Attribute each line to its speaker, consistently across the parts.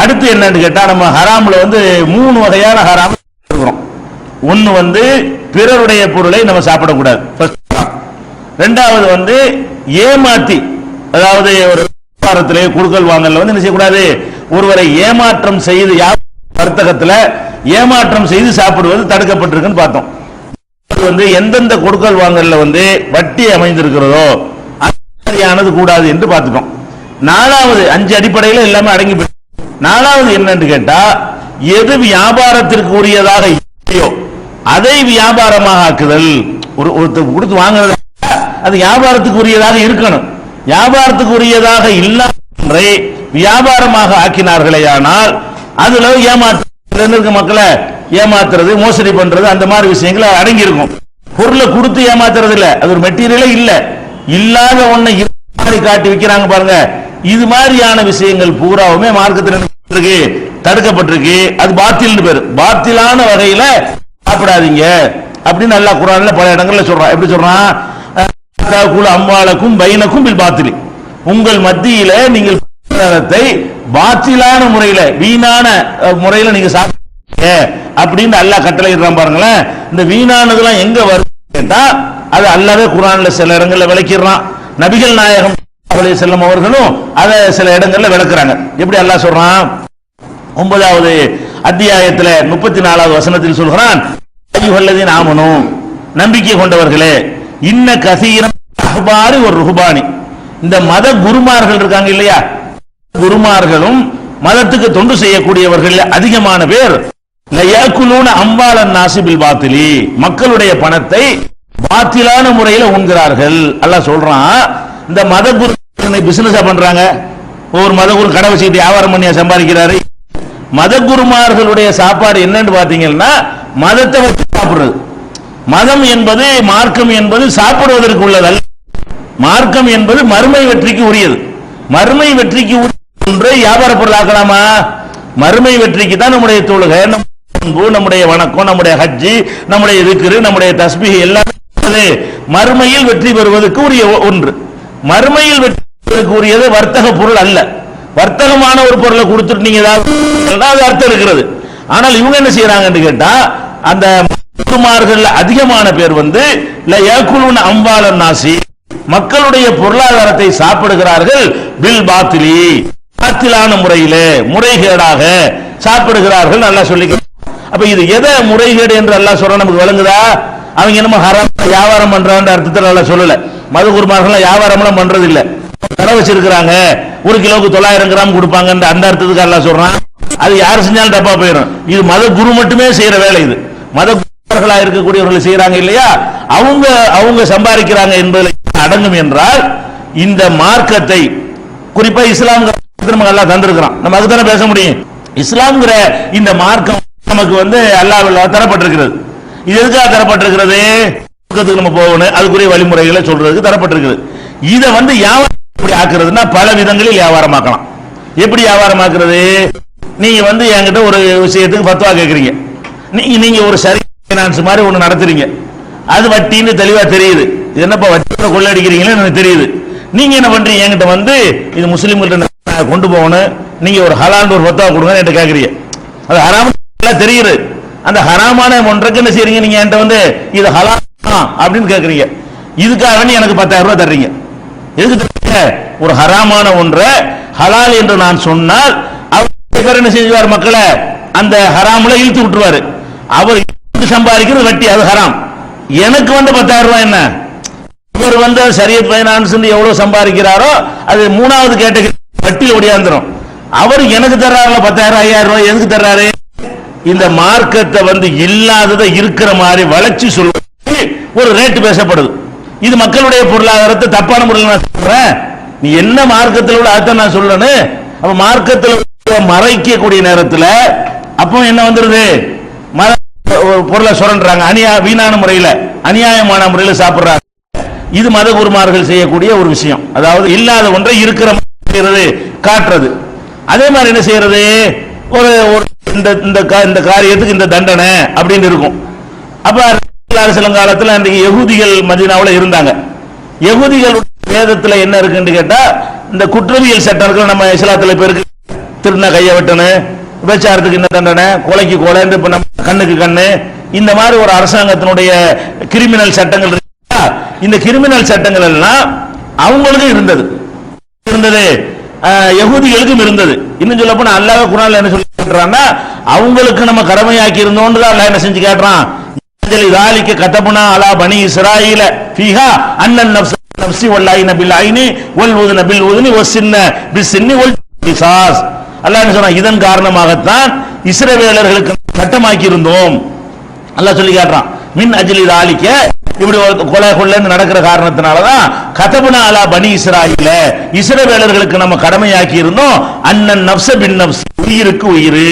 Speaker 1: அடுத்து என்னன்னு கேட்டா, நம்ம ஹராம்ல வந்து 3 வகையான ஹராம் இருக்கிறோம். ஒன்னு வந்து பிறருடைய பொருளை நம்ம சாப்பிடக்கூடாது. ரெண்டாவது வந்து ஏமாத்தி, அதாவது ஒரு வியாபாரத்திலே குடுக்கல் வாங்கல வந்து என்ன செய்யக்கூடாது, ஒருவரை ஏமாற்றம் செய்து வர்த்தகத்துல ஏமாற்றம் செய்து சாப்பிடுவது தடுக்கப்பட்டிருக்குன்னு பார்த்தோம். வந்து எந்தெந்த கொடுக்கல் வாங்கல்ல வந்து வட்டி அமைந்திருக்கிறதோ அது கூடாது என்று பார்த்துட்டோம். நாலாவது 5 அடிப்படையில் எல்லாமே அடங்கி. நாலாவது என்னன்னு கேட்டா, எது வியாபாரத்திற்கு உரியதாக இல்லையோ அதை வியாபாரமாக ஆக்குதல். ஒரு கொடுத்து வாங்குறது அது வியாபாரத்துக்கு உரியதாக இருக்கணும். வியாபாரத்துக்கு உரியதாக இல்லாத வியாபாரமாக ஆக்கினார்களே ஆனால் அதுல ஏமாற்ற மக்களை ஏமாத்துறது, மோசடி பண்றது, அந்த மாதிரி விஷயங்கள் அடங்கி இருக்கும். பொருளை கொடுத்து ஏமாத்துறது இல்ல, அது ஒரு மெட்டீரியலே இல்ல, இல்லாத ஒன்னை காட்டி விற்கிறாங்க பாருங்க. இது மாதிரியான விஷயங்கள் பூராவுமே மார்க்கத்தில் தடுக்கப்பட்டிருக்கு. அது பாத்தில்னு பேரு. பாத்திலான வகையில சாப்பிடாதீங்க அப்படின்னு அல்லாஹ் குர்ஆன்ல பல இடங்கள்ல சொல்றான். எப்படி சொல்றான்? அம்வாலக்கும் பைனக்கும் பில் பாத்திலி, உங்கள் மத்தியில நீங்கள் பாத்திலான முறையில, வீணான முறையில நீங்க சாப்பிடுங்க அப்படின்னு அல்லாஹ் கட்டளை இடுறான் பாருங்களேன். இந்த வீணானதெல்லாம் எங்க வருது கேட்டா, அது அல்லாஹ்வே குர்ஆன்ல சில இடங்கள்ல விளக்கிடுறான். நபிகள் நாயகம் ஸல்லல்லாஹு அலைஹி வஸல்லம் அவர்களும் அதை சில இடங்கள்ல விளக்குறாங்க. எப்படி அல்லாஹ் சொல்றான்? 9வது அத்தியாயத்துல 34வது வசனத்தில் சொல்கிறான், அய்யுஹல்லதீன ஆமனூ, நம்பிக்கை கொண்டவர்களே, இன்ன கஸீரன் அஹ்பாரி ஒரு ருஹ்பானி, இந்த மத குருமார்கள் இருக்காங்க இல்லையா, குருமார்களும் மதத்துக்கு தொண்டு செய்யக்கூடியவர்கள் அதிகமான பேர் லயகுலூன அம்வாலன் நாஸி பில் பாத்திலி, மக்களுடைய பணத்தை பாத்திலான முறையில் உண்கிறார்கள். அல்லாஹ் சொல்றான், இந்த மத குரு பிசினஸா பண்றாங்க. ஒவ்வொரு மத குரு கடை வச்சுக்கிட்டு வியாபாரம் பண்ணியா சம்பாதிக்கிறாரு. மத குருமார்களுடைய சாப்பாடு என்னன்னு பாத்தீங்கன்னா மதத்தை வச்சு சாப்பிடுறது. மதம் என்பது, மார்க்கம் என்பது சாப்பிடுவதற்கு உள்ளதல்ல. மார்க்கம் என்பது மறுமை வெற்றிக்கு உரியது. மறுமை வெற்றிக்கு ஒன்றை வியாபார பொருள் ஆக்கலாமா? மறுமை வெற்றிக்கு தான் நம்முடைய தொழுகை, நம்முடைய வணக்கம், நம்முடைய ஹஜ்ஜி, நம்முடைய திக்ரு, நம்முடைய தஸ்பீஹ் எல்லாம் மறுமையில் வெற்றி பெறுவதற்கு உரிய ஒன்று. மறுமையில் வெற்றி பெறுவதற்கு உரியது வர்த்தக பொருள் அல்ல. வர்த்தகமான ஒரு பொருளை கொடுத்துட்டு நீங்க ஏதாவது அர்த்தம் இருக்கிறது. ஆனால் இவங்க என்ன செய்யறாங்கன்னு கேட்டா, அந்த குருமார்கள் அதிகமான பேர் வந்து லயகுலூன அம்வாலன் நாஸி, மக்களுடைய பொருளாதாரத்தை சாப்பிடுகிறார்கள், பில் பாத்திலி, பாத்திலான முறையிலே, முறைகேடாக சாப்பிடுகிறார்கள் நல்லா சொல்லிக்க. அப்ப இது எதை முறைகேடு என்று அல்லாஹ் சொல்ற நமக்கு விளங்குதா? அவங்க என்னமோ ஹராம் வியாபாரம் பண்றான்ற அர்த்தத்தில் எல்லாம் சொல்லல. மத குருமார்கள் வியாபாரம் எல்லாம் பண்றது இல்ல, கடை வச்சிருக்கிறாங்க, 1 கிலோவுக்கு 900 கிராம் கொடுப்பாங்க அந்த அர்த்தத்துக்கு அல்லாஹ் சொல்றான். அது யார் செஞ்சாலும் தப்பா போயிடும். இது மத குரு மட்டுமே செய்யற வேலை. இது மத குருமார்களா இருக்கக்கூடியவர்கள் செய்யறாங்க இல்லையா, அவங்க சம்பாதிக்கிறாங்க என்பதில் அடங்கும் என்றால், இந்த மார்க்கத்தை குறிப்பா இஸ்லாம் நமக்கு அல்லாஹ் தந்திருக்கிறான். நம்ம அதுதானே பேச முடியும். இஸ்லாம்ங்கிற இந்த மார்க்கம் நமக்கு வந்து அல்லாஹ்வால் தரப்பட்டிருக்கிறது. இது எதுக்காக தரப்பட்டிருக்கிறது? நம்ம போகணும், அதுக்குரிய வழிமுறைகளை சொல்றதுக்கு தரப்பட்டிருக்கிறது. இதை வந்து வியாபாரம் ஆக்குறதுன்னா பல விதங்களில் வியாபாரமாக்கலாம். எப்படி வியாபாரமாக்குறது? நீங்க வந்து என்கிட்ட ஒரு விஷயத்துக்கு ஃபத்வா கேட்கறீங்க, நீங்க ஒரு சரி பைனான்ஸ் மாதிரி ஒண்ணு நடத்துறீங்க, அது வட்டின்னு தெளிவா தெரியுது. இது என்னப்பா வட்டி கொள்ளடிக்கிறீங்களே எனக்கு தெரியுது. நீங்க என்ன பண்றீங்க, என்கிட்ட வந்து இது முஸ்லீம்கிட்ட கொண்டு போகணும், நீங்க ஒரு ஹலால் ஒரு ஃபத்வா கொடுங்க என்கிட்ட கேட்கறீங்க. அது ஹராம் தெரியுது. அந்த ஹராமான ஒன்றுக்கு என்ன செய்றீங்க, நீங்க என்கிட்ட வந்து இது ஹலால் அப்படின்னு கேட்கறீங்க. இதுக்காக நீ எனக்கு 10,000 ரூபாய் தர்றீங்க. எதுக்கு தர்றீங்க? ஒரு ஹராமான ஒன்றை ஹலால் என்று நான் சொன்னால் அவர் என்ன செஞ்சுவார், மக்களை அந்த ஹராமுல இழுத்து விட்டுருவாரு. அவர் சம்பாதிக்கிறது வட்டி, அது ஹராம். எனக்கு வந்து 10,000 ரூபாய் என்ன, இவர் வந்து ஷரியத் ஃபைனான்ஸ் எவ்வளவு சம்பாதிக்கிறாரோ அது 3வது கேட்டகரி வட்டியில் ஒடியாந்துரும். அவர் எனக்கு தர்றாருல 10,000 5,000 ரூபாய் எதுக்கு தர்றாரு? இந்த மார்க்கத்தை வந்து இல்லாததை இருக்கிற மாதிரி வளர்ச்சி சொல்வது ஒரு ரேட்டு பேசப்படுது. இது மக்களுடைய பொருளாதாரத்தை தப்பான முறையில் நான் சொல்றேன். நீ என்ன மார்க்கத்தில் உள்ள அதை நான் சொல்லணும். அப்ப மார்க்கத்தில் மறைக்கக்கூடிய நேரத்தில் அப்போ என்ன வந்துருது, பொருளை சுரண்டுறாங்க, வீணான முறையில அநியாயமான முறையில் சாப்பிடுறாங்க. இது மத குருமார்கள் செய்யக்கூடிய ஒரு விஷயம். அதாவது இல்லாத ஒன்றை இருக்கிற மாதிரி காட்டுறது. அதே மாதிரி என்ன செய்யறது, ஒரு இந்த காரியத்துக்கு இந்த தண்டனை அப்படின்னு இருக்கும். அப்ப சில காலத்தில் அன்றைக்கு யகூதிகள் மதீனாவுல இருந்தாங்க. யகூதிகள் வேதத்துல என்ன இருக்குன்னு கேட்டா, இந்த குற்றவியல் சட்டம் இருக்கு, நம்ம இஸ்லாத்துல இப்ப இருக்கு, திருந கையை வெட்டணும், விபச்சாரத்துக்கு இந்த தண்டனை, கொலைக்கு கொலை, இப்ப நம்ம கண்ணுக்கு கண்ணு, இந்த மாதிரி ஒரு அரசாங்கத்தினுடைய கிரிமினல் சட்டங்கள் இருக்கா? இந்த கிரிமினல் சட்டங்கள் எல்லாம் அவங்களுக்கும் இருந்தது, யகூதிகளுக்கும் இருந்தது. இன்னும் சொல்ல போனா அல்லாஹ் குர்ஆன்ல என்ன சொல்லி காட்டுறான்னா, அவங்களுக்கு நம்ம கடமையாக்கி இருந்தோம்னு தான் அல்லாஹ் என்ன செஞ்சு காட்டுறான். ذلك كتبنا على بني إسرائيل فيها أن النفس بالنفس والعين بالعين والأذن بالأذن والسن بالسن والقصاص. அல்லாஹ் என்ன சொன்னா, இதன் காரணமாகத்தான் இஸ்ரவேலர்களுக்கு சட்டமாக்கி இருந்தோம். அல்லாஹ் சொல்லி காட்டுறான், மின் அஜ்லி ذلك, இப்படி கொலை கொள்ளை நடக்கிற காரணத்தினாலதான் கதபுனா அலா பனி இஸ்ராயீல, இஸ்ரவேலர்களுக்கு நம்ம கடமையாக்கி இருந்தோம். அன்னன் நஃப்ஸ பின் நஃப்ஸ், உயிருக்கு உயிர்,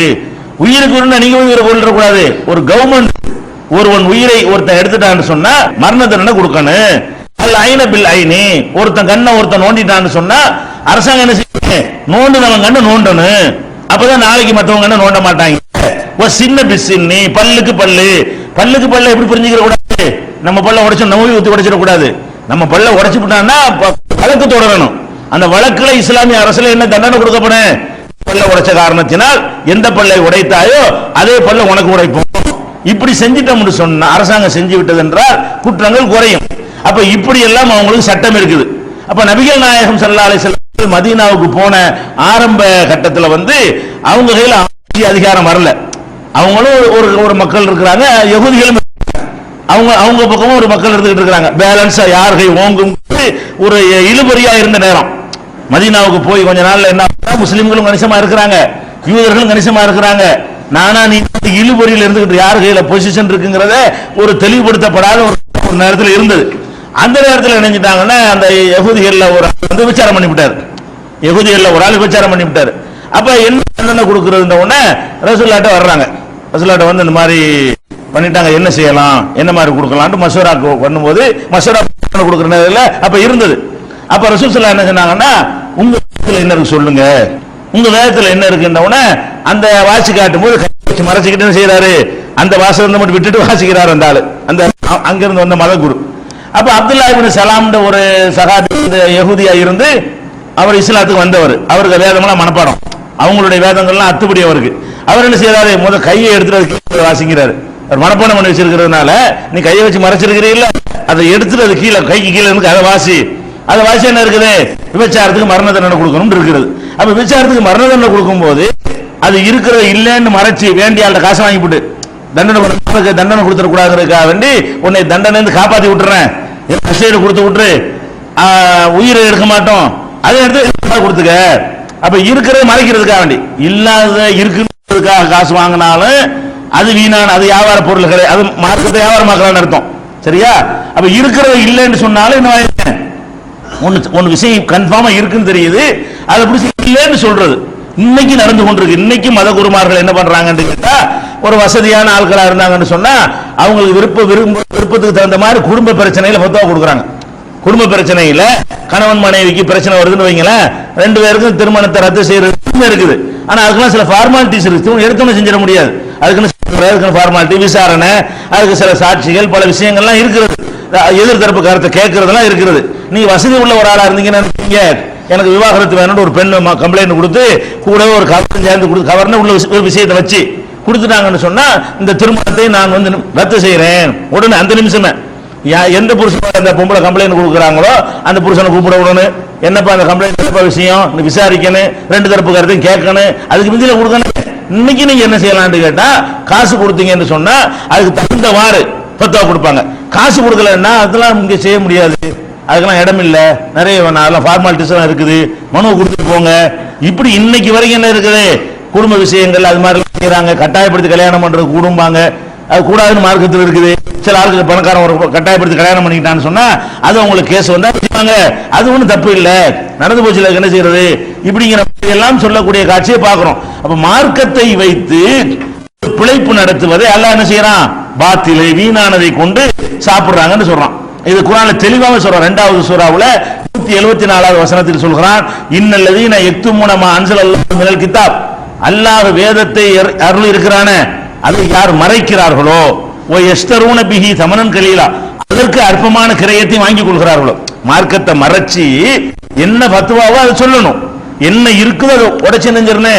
Speaker 1: உயிருக்கு நீங்க உயிரை கொல்ல கூடாது. ஒரு கவர்மெண்ட் ஒருவன் உயிரை ஒருத்தன் எடுத்துட்டான்னு சொன்னா மரண தண்டனை கொடுக்கணும். அல்ல ஐன பில் ஐனி, ஒருத்தன் கண்ணை ஒருத்தன் நோண்டிட்டான்னு சொன்னா அரசாங்கம் என்ன செய்யும், நோண்டுனவன் கண்ணை நோண்டணும். அப்பதான் நாளைக்கு மற்றவங்க கண்ணை நோண்ட மாட்டாங்க. ஒரு சின்ன பிசின்னி, பல்லுக்கு பல்லு, பல்லுக்கு பல்ல எப்படி புரிஞ்சுக்கிற கூடாது, நம்ம பல்ல உடைச்சு நோய் ஊத்தி உடைச்சிடக்கூடாது. நம்ம பல்ல உடைச்சு விட்டான்னா வழக்கு தொடரணும். அந்த வழக்குல இஸ்லாமிய அரசுல என்ன தண்டனை கொடுக்கப்படும், பல்ல உடைச்ச காரணத்தினால் எந்த பல்லை உடைத்தாயோ அதே பல்ல உனக்கு உடைப்போம். இப்படி செஞ்சிட்டோம்னு சொன்னா அரசாங்கம் செஞ்சு விட்டது என்றால் குற்றங்கள் குறையும். அப்ப இப்படி எல்லாம் அவங்களுக்கு சட்டம் இருக்குது. அப்ப நபிகள் நாயகம் ஸல்லல்லாஹு அலைஹி வஸல்லம் மதீனாவுக்கு போன ஆரம்ப கட்டத்தில் அவங்க கையில் ஆட்சி அதிகாரம் வரல. அவங்களும் ஒரு மக்கள் இருக்கிறாங்க, யகூதிகளும் அவங்க பக்கமும் ஒரு மக்கள் எடுத்துக்கிட்டு இருக்காங்க. பேலன்ஸா யார் கை ஓங்கும் ஒரு இழுபறியா இருந்த நேரம். மதீனாவுக்கு போய் கொஞ்ச நாள்ல என்ன, முஸ்லிம்களும் கணிசமா இருக்கிறாங்க, யூதர்களும் கணிசமா இருக்கிறாங்க. நானா நீ இழுபறியில் இருந்துகிட்டு யார் கையில பொசிஷன் இருக்குங்கிறத ஒரு தெளிவுபடுத்தப்படாத ஒரு நேரத்தில் இருந்தது. அந்த நேரத்தில் நினைஞ்சிட்டாங்கன்னா, அந்த யகூதிகள்ல ஒரு விபச்சாரம் பண்ணிவிட்டார், யகூதிகள்ல ஒரு ஆள் விபச்சாரம் பண்ணிவிட்டார். அப்ப என்ன தண்டனை கொடுக்கறதுன்ற உடனே ரசூலுல்லாஹ்ட்ட வர்றாங்க. ரசூலுல்லாஹ்ட்ட இந்த மாதிரி பண்ணிட்டாங்க, என்ன செய்யலாம், என்ன மாதிரி கொடுக்கலாம்னு மசூரா பண்ணும்போது, மசூரா கொடுக்குற நேரத்தில் அப்ப இருந்தது. அப்ப ரசூல் ஸல்லல்லாஹு அலைஹி வஸல்லம் என்ன சொன்னாங்கன்னா, உங்க வேதத்துல என்ன இருக்கு சொல்லுங்க, உங்க வேதத்துல என்ன இருக்குன்ற உடனே அந்த வாசி காட்டும் போது கை வச்சு மறைச்சிக்கிட்டு செய்யறாரு, அந்த வாசகத்தை மட்டும் விட்டுட்டு வாசிக்கிறார் அந்த ஆளு, அந்த அங்கிருந்து வந்த மத குரு. அப்ப அப்துல்லா இப்னு சலாம்ன்ற ஒரு சஹாபி யகூதியா இருந்து அவர் இஸ்லாத்துக்கு வந்தவர். அவருக்கு வேதமெல்லாம் மனப்பாடம், அவங்களுடைய வேதங்கள்லாம் அத்துப்படி அவருக்கு. அவர் என்ன செய்யறாரு, முதல் கையை எடுத்துட்டு வாசிக்கிறாரு. அவர் மனப்பாடம் பண்ணி வச்சிருக்கிறதுனால, நீ கையை வச்சு மறைச்சிருக்கிறீல்ல, அதை எடுத்துட்டு அது கீழே கைக்கு கீழே இருக்கு, அதை வாசி. அதை வாசி என்ன இருக்குது, விபச்சாரத்துக்கு மரண தண்டனை கொடுக்கணும் இருக்கிறது. அப்ப விபச்சாரத்துக்கு மரண தண்டனை கொடுக்கும் போது அது இருக்கிறது இல்லைன்னு மறைச்சு வேண்டிய ஆள்கிட்ட காசு வாங்கி போட்டு தண்டனை கொடுத்துடக்கூடாதுக்காக வேண்டி உன்னை தண்டனை காப்பாத்தி விட்டுறேன், கஷ்டம் கொடுத்து விட்டுரு, உயிரை எடுக்க மாட்டோம், அதை எடுத்து கொடுத்துக்க. அப்ப இருக்கிறத மறைக்கிறதுக்காக வேண்டி, இல்லாத இருக்குன்றதுக்காக காசு வாங்கினாலும் அது வீணான, அது வியாபார பொருள் கிடையாது, அது மார்க்கத்தை வியாபாரமாக்கலான்னு அர்த்தம். சரியா? அப்ப இருக்கிறது இல்லைன்னு சொன்னாலும் என்ன, ஒன்னு விஷயம் கன்ஃபார்மா இருக்குன்னு தெரியுது, அதை பிடிச்சி இல்லைன்னு சொல்றது இன்னைக்கு நடந்து கொண்டிருக்கு. இன்னைக்கு மத குருமார்கள் என்ன பண்றாங்கன்னு கேட்டா, ஒரு வசதியான ஆட்களா இருந்தாங்கன்னு சொன்னா அவங்களுக்கு விருப்பத்துக்கு தகுந்த மாதிரி குடும்ப பிரச்சனையில ஃபத்வா கொடுக்குறாங்க. குடும்ப பிரச்சனையில கணவன் மனைவிக்கு பிரச்சனை வருதுன்னு வைங்களேன், ரெண்டு பேருக்கும் திருமணத்தை ரத்து செய்யறது இருக்குது. ஆனா அதுக்கெல்லாம் சில ஃபார்மாலிட்டிஸ் இருக்கு, எடுத்தோன்னு செஞ்சிட முடியாது. அதுக்குன்னு ஃபார்மாலிட்டி, விசாரணை, அதுக்கு சில சாட்சிகள், பல விஷயங்கள்லாம் இருக்கிறது. எதிர்த்தரப்பு கருத்தை கேட்கறதெல்லாம் இருக்கிறது. நீ வசதி உள்ள ஒரு ஆளா இருந்தீங்கன்னா, எனக்கு விவாகரத்து வேணும்னு ஒரு பெண் கம்ப்ளைண்ட் கொடுத்து கூட ஒரு கவர் சேர்ந்து கொடுத்து கவர்னு உள்ள ஒரு விஷயத்தை வச்சு கொடுத்துட்டாங்கன்னு சொன்னா, இந்த திருமணத்தை நான் ரத்து செய்யறேன் உடனே அந்த நிமிஷமே எந்த புருஷன் அந்த பொம்பளை கம்ப்ளைண்ட் கொடுக்குறாங்களோ அந்த புருஷனை கூப்பிட விடணும். என்னப்பா அந்த கம்ப்ளைண்ட் என்னப்பா விஷயம், விசாரிக்கணும், ரெண்டு தரப்பு கருத்தையும் கேட்கணும், அதுக்கு மிஞ்சில கொடுக்கணும். இன்னைக்கு நீங்க என்ன செய்யலாம்னு கேட்டா, காசு கொடுத்தீங்கன்னு சொன்னா அதுக்கு தகுந்தவாறு பத்தா கொடுப்பாங்க. காசு கொடுக்கலன்னா அதெல்லாம் இங்க செய்ய முடியாது, அதுக்கெல்லாம் இடம் இல்ல, நிறைய ஃபார்மாலிட்டிஸ் எல்லாம் இருக்குது, மனு கொடுத்துட்டு போங்க. இப்படி இன்னைக்கு வரைக்கும் என்ன இருக்குது, குடும்ப விஷயங்கள் அது மாதிரி செய்யறாங்க. கட்டாயப்படுத்தி கல்யாணம் பண்றது கூடும்பாங்க, அது கூடாதுன்னு மார்க்கத்தில் இருக்குது. சில ஆளுக்கு பணக்காரன் ஒரு கட்டாயப்படுத்தி கல்யாணம் பண்ணிக்கிட்டான்னு சொன்னா அது அவங்களுக்கு கேஸ் வந்தா வச்சுப்பாங்க, அது ஒன்றும் தப்பு இல்லை, நடந்து போச்சு, என்ன செய்யறது, இப்படிங்கிற எல்லாம் சொல்லக்கூடிய காட்சியை பார்க்கிறோம். அப்ப மார்க்கத்தை வைத்து பிழைப்பு நடத்துவதை அல்லாஹ் என்ன செய்யறான், பாத்திலை வீணானதை கொண்டு சாப்பிடுறாங்கன்னு சொல்றான். இது குர்ஆன்ல தெளிவாக சொல்றான். 2வது சூராவுல 174வது வசனத்தில் சொல்கிறான், இன்னல்லதீன யக்துமூன மா அன்ஸலல்லாஹு மினல் கிதாப், அல்லாஹ் வேதத்தை அருள் இருக்கிறானே அதை யார் மறைக்கிறார்களோ, ஓ யஸ்தரூன பிஹி தமனன் கலீலா, அதற்கு அற்பமான கிரயத்தை வாங்கி கொள்கிறார்களோ. மார்க்கத்தை மறைச்சி என்ன ஃபத்வாவோ அதை சொல்லணும், என்ன இருக்குதோ அதை உடைச்சு நெஞ்சிருன்னு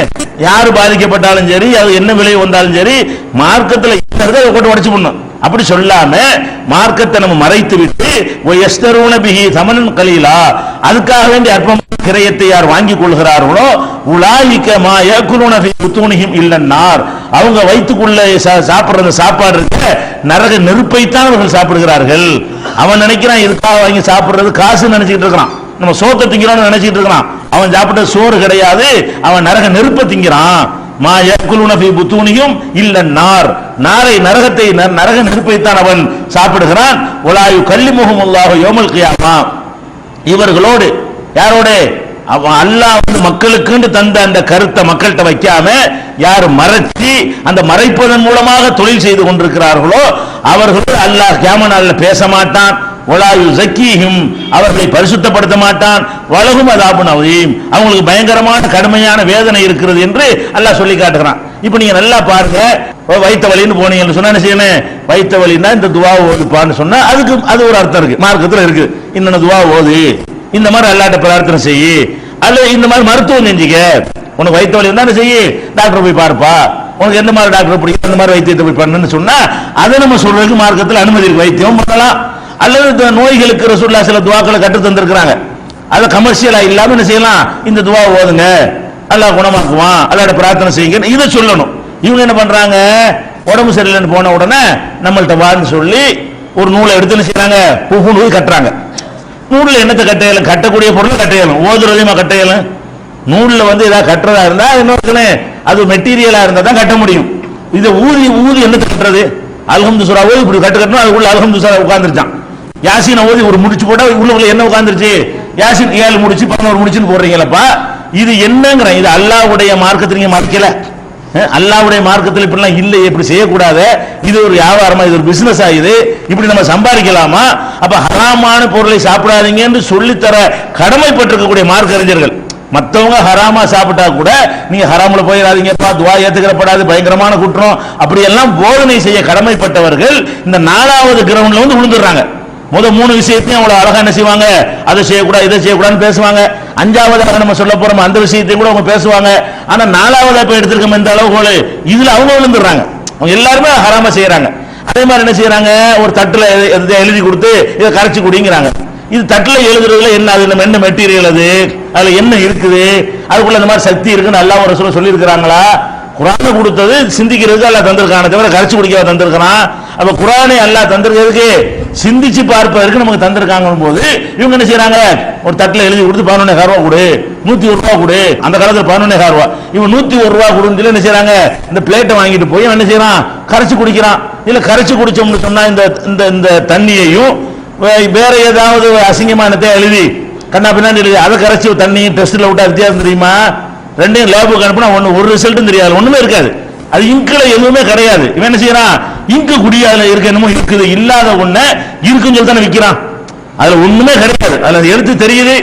Speaker 1: யாரு பாதிக்கப்பட்டாலும் சரி, அது என்ன விலை வந்தாலும் சரி, மார்க்கத்தில் இருக்கிறத அதை கொண்டு உடைச்சு பண்ணும். அப்படி சொல்லாம மார்க்கத்தை நம்ம மறைத்து விட்டு சமனன் கலீலா, அதுக்காக வேண்டிய அற்பமான கிரயத்தை யார் வாங்கிக் கொள்கிறார்களோ உலாயிக்க மா யகுலுன ஃபீ புத்தூனிஹிம் இல்லன்னார், அவங்க வயிற்றுக்குள்ள சாப்பிடுற சாப்பாடு இருக்க நரக நெருப்பைத்தான் அவர்கள் சாப்பிடுகிறார்கள். அவன் நினைக்கிறான் இதுக்காக வாங்கி சாப்பிடுறது காசு நினைச்சிட்டு இருக்கிறான், நம்ம சோத்தை திங்கிறோம்னு நினைச்சிட்டு இருக்கிறான். அவன் சாப்பிட்ட சோறு கிடையாது, அவன் நரக நெருப்பை திங்கிறான். மா யகுலுன ஃபீ புத்தூனிஹிம் இல்லன்னார், நாரை நரகத்தை நரக நெருப்பைத்தான் அவன் சாப்பிடுகிறான். வலாயு கல்லிமுஹுமுல்லாஹு யௌமல் கியாமா, இவர்களோடு யாரோட அல்லாஹ் வந்து மக்களுக்கு தந்த அந்த கருத்தை மக்கள்கிட்ட வைக்காம யார் மறைச்சி அந்த மறைப்பதன் மூலமாக தொழில் செய்து கொண்டிருக்கிறார்களோ அவர்கள் அல்லாஹ் கியாமத் நாளில் பேச மாட்டான். வலாயு ஸக்கீஹிம், அவர்களை பரிசுத்தப்படுத்த மாட்டான். வலஹும் அஸாபுன் அதீம், அவங்களுக்கு பயங்கரமான கடுமையான வேதனை இருக்கிறது என்று அல்லாஹ் சொல்லி காட்டுகிறான். இப்போ நீங்க நல்லா பாருங்க, வைத்த வலின்னு போனீங்கன்னு சொன்னா என்ன செய்யணும்? வைத்த வலின்னா இந்த துவா ஓதுப்பான்னு சொன்னா அதுக்கு அது ஒரு அர்த்தம் இருக்கு, மார்க்கத்தில் இருக்கு. இன்னொன்னு துவா ஓது, இந்த மாதிரி அல்லாஹ்ட்ட பிரார்த்தனை செய்யி, அல்ல இந்த மாதிரி மருத்துவம் செஞ்சுக்க. உனக்கு வைத்த வலி இருந்தா செய்யி, டாக்டர் போய் பாருப்பா, உனக்கு எந்த மாதிரி டாக்டர் பிடிக்கும் அந்த மாதிரி வைத்தியத்தை போய் பண்ணுன்னு சொன்னா அதை நம்ம சொல்றதுக்கு மார்க்கத்தில் அனுமதி இருக்கு. வைத்தியம் பண்ணலாம். அல்லது நோய்களுக்கு ரசூலுல்லாஹ் சில துவாக்களை கற்று தந்திருக்கிறாங்க, அதை கமர்ஷியலா இல்லாம என்ன செய்யலாம்? இந்த துவா ஓதுங்க, அல்லாஹ் குணமாக்குவான், அல்லாஹ்ட்ட பிரார்த்தனை செய்யுங்க, இதை சொல்லணும். இவங்க என்ன பண்றாங்க? உடம்பு சரியில்லைன்னு போன உடனே நம்மள்ட்ட வான்னு சொல்லி ஒரு நூலை எடுத்து என்ன செய்யறாங்க? நூல் கட்டுறாங்க. நூலில் என்னத்தை கட்டையலும்? கட்டக்கூடிய பொருள் கட்டையலும், ஓதுறதையுமா கட்டையலும்? நூலில் வந்து ஏதாவது கட்டுறதா இருந்தா இன்னொருத்தனே அது மெட்டீரியலா இருந்தா தான் கட்ட முடியும். இதை ஊதி ஊதி என்னத்தை கட்டுறது? அல்ஹம்து சூரா ஓதி இப்படி கட்டணும், அதுக்குள்ள அல்ஹம்து சூரா உட்கார்ந்துருச்சான். யாசின் ஓதி ஒரு முடிச்சு போட்டா உள்ளுக்குள்ள என்ன உட்கார்ந்துருச்சு? யாசின் 7 முடிச்சு 11 முடிச்சுன்னு போடுறீங்களப்பா, இது என்னங்கிற? இது அல்லாஹ்வுடைய மார்க்கத்தை நீங்க மறைக்கல. அல்லாஹ்வுடைய மார்க்கத்தில் இப்படிலாம் இல்லை, இப்படி செய்யக்கூடாது, இது ஒரு வியாபாரமா, இது ஒரு பிசினஸ் ஆகுது, இப்படி நம்ம சம்பாதிக்கலாமா? அப்ப ஹராமான பொருளை சாப்பிடாதீங்க என்று சொல்லித்தர கடமைப்பட்டிருக்கக்கூடிய மார்க்க அறிஞர்கள், மற்றவங்க ஹராமா சாப்பிட்டா கூட நீங்க ஹராமுல போயிடாதீங்கப்பா, துவா ஏத்துக்கிறப்படாது, பயங்கரமான குற்றம், அப்படி எல்லாம் போதனை செய்ய கடமைப்பட்டவர்கள் இந்த 4வது கிரவுண்ட்ல வந்து விழுந்துடுறாங்க. முதல் 3 விஷயத்தையும் அவ்வளவு அழகா என்ன செய்வாங்க? அதை செய்யக்கூடாது இதை செய்யக்கூடாதுன்னு பேசுவாங்க. 5வதாக நம்ம சொல்ல போறோம் அந்த விஷயத்தையும் கூட அவங்க பேசுவாங்க. ஆனா 4வதா இப்ப எடுத்திருக்க இந்த அளவுகோல் இதுல அவங்க விழுந்துடுறாங்க. அவங்க எல்லாருமே ஹராமா செய்யறாங்க. அதே மாதிரி என்ன செய்யறாங்க? ஒரு தட்டுல எழுதி கொடுத்து இதை கரைச்சி குடிங்கிறாங்க. இது தட்டுல எழுதுறதுல என்ன? அது நம்ம என்ன மெட்டீரியல், அது அதுல என்ன இருக்குது, அதுக்குள்ள இந்த மாதிரி சக்தி இருக்குன்னு அல்லாஹ் ஒரு சொல்லி இருக்கிறாங்களா? குர்ஆனை கொடுத்தது சிந்திக்கிறதுக்கு அல்லாஹ் தந்திருக்கானே தவிர கரைச்சி குடிக்க தந்திருக்கான். அப்ப குர்ஆனை அல்லாஹ் தந்திருக்கிறதுக்கு சிந்திச்சு பார்ப்பதற்கு நமக்கு தந்திருக்காங்க போது இவங்க என்ன செய்யறாங்க? ஒரு தட்டுல எழுதி கொடுத்து 11,000 ரூபாய் கொடு, 101 ரூபாய் கொடு. அந்த காலத்துல 11,000 ரூபாய், இவன் 101 ரூபாய் கொடுன்னு சொல்லி என்ன செய்யறாங்க? இந்த பிளேட்டை வாங்கிட்டு போய் என்ன செய்யறான்? கரைச்சு குடிக்கிறான். இல்ல கரைச்சு குடிச்சோம்னு சொன்னா இந்த தண்ணியையும் வேற ஏதாவது அசிங்கமானத்தை எழுதி கண்ணா பின்னாடி எழுதி அதை கரைச்சி தண்ணி டெஸ்ட்ல விட்டா வித்தியாசம் தெரியுமா? ரெண்டையும் லேபுக்கு அனுப்புனா ஒரு ரிசல்ட்டும் தெரியாது, ஒண்ணுமே இருக்காது. அது இங்க்ல எதுவுமே கிடையாது. இவன் என்ன செய்யறான்? இங்கு குடியாதுல இருக்க என்னமோ இருக்குது, இல்லாத ஒண்ணு இருக்குன்னு சொல்லி தானே விற்கிறான். அதுல ஒண்ணுமே கிடையாது, அதுல எழுத்து தெரியுது,